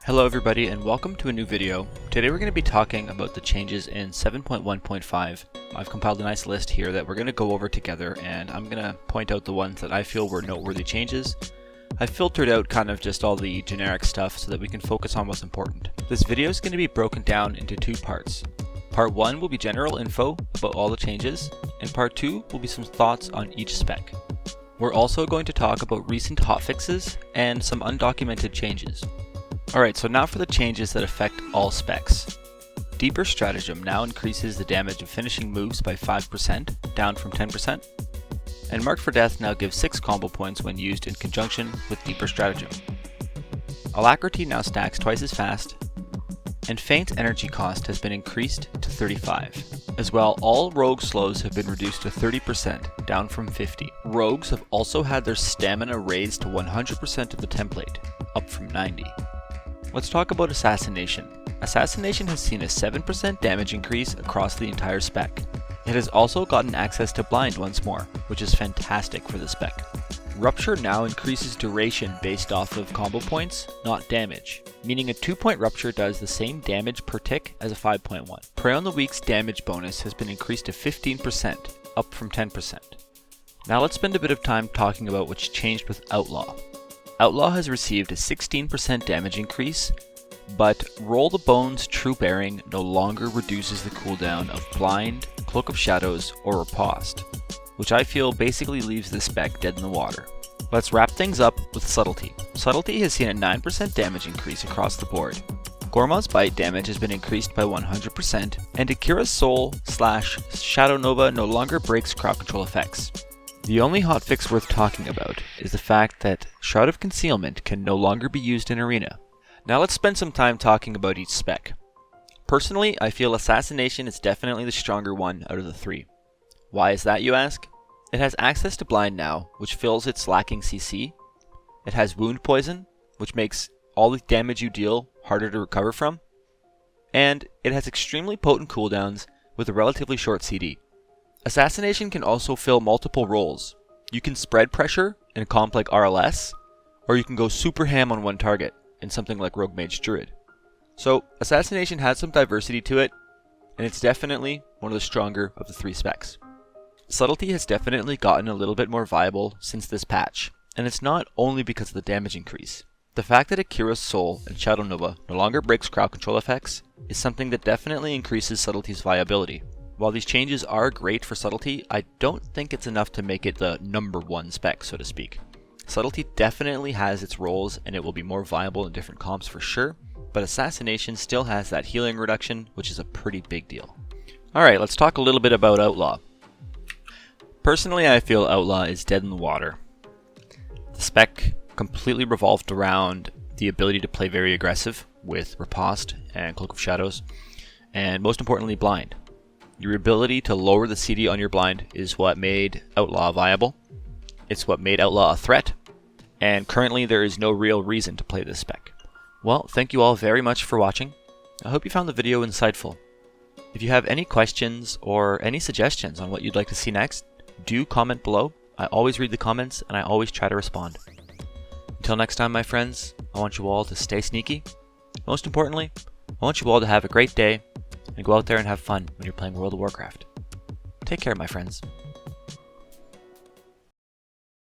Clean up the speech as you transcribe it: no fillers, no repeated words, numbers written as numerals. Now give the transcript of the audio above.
Hello everybody and welcome to a new video. Today we're going to be talking about the changes in 7.1.5. I've compiled a nice list here that we're going to go over together, and I'm going to point out the ones that I feel were noteworthy changes. I've filtered out kind of just all the generic stuff so that we can focus on what's important. This video is going to be broken down into two parts. Part 1 will be general info about all the changes, and Part 2 will be some thoughts on each spec. We're also going to talk about recent hotfixes and some undocumented changes. Alright, so now for the changes that affect all specs. Deeper Stratagem now increases the damage of finishing moves by 5%, down from 10%. And Mark for Death now gives 6 combo points when used in conjunction with Deeper Stratagem. Alacrity now stacks twice as fast. And Feint energy cost has been increased to 35. As well, all rogue slows have been reduced to 30%, down from 50. Rogues have also had their stamina raised to 100% of the template, up from 90. Let's talk about Assassination. Assassination has seen a 7% damage increase across the entire spec. It has also gotten access to Blind once more, which is fantastic for the spec. Rupture now increases duration based off of combo points, not damage, meaning a 2-point Rupture does the same damage per tick as a 5.1. Prey on the Weak's damage bonus has been increased to 15%, up from 10%. Now let's spend a bit of time talking about what's changed with Outlaw. Outlaw has received a 16% damage increase, but Roll the Bones True Bearing no longer reduces the cooldown of Blind, Cloak of Shadows, or Riposte, which I feel basically leaves the spec dead in the water. Let's wrap things up with Subtlety. Subtlety has seen a 9% damage increase across the board. Gorma's bite damage has been increased by 100%, and Akira's Soul / Shadow Nova no longer breaks crowd control effects. The only hotfix worth talking about is the fact that Shroud of Concealment can no longer be used in Arena. Now let's spend some time talking about each spec. Personally, I feel Assassination is definitely the stronger one out of the three. Why is that, you ask? It has access to Blind now, which fills its lacking CC. It has Wound Poison, which makes all the damage you deal harder to recover from. And it has extremely potent cooldowns with a relatively short CD. Assassination can also fill multiple roles. You can spread pressure in a comp like RLS, or you can go super ham on one target in something like Rogue Mage Druid. So Assassination has some diversity to it, and it's definitely one of the stronger of the three specs. Subtlety has definitely gotten a little bit more viable since this patch, and it's not only because of the damage increase. The fact that Akira's Soul and Shadow Nova no longer breaks crowd control effects is something that definitely increases Subtlety's viability. While these changes are great for Subtlety, I don't think it's enough to make it the #1 spec, so to speak. Subtlety definitely has its roles, and it will be more viable in different comps for sure, but Assassination still has that healing reduction, which is a pretty big deal. Alright, let's talk a little bit about Outlaw. Personally, I feel Outlaw is dead in the water. The spec completely revolved around the ability to play very aggressive with Riposte and Cloak of Shadows, and most importantly, Blind. Your ability to lower the CD on your Blind is what made Outlaw viable. It's what made Outlaw a threat, and currently there is no real reason to play this spec. Well, thank you all very much for watching. I hope you found the video insightful. If you have any questions or any suggestions on what you'd like to see next, do comment below. I always read the comments and I always try to respond. Until next time, my friends, I want you all to stay sneaky. Most importantly, I want you all to have a great day and go out there and have fun when you're playing World of Warcraft. Take care, my friends.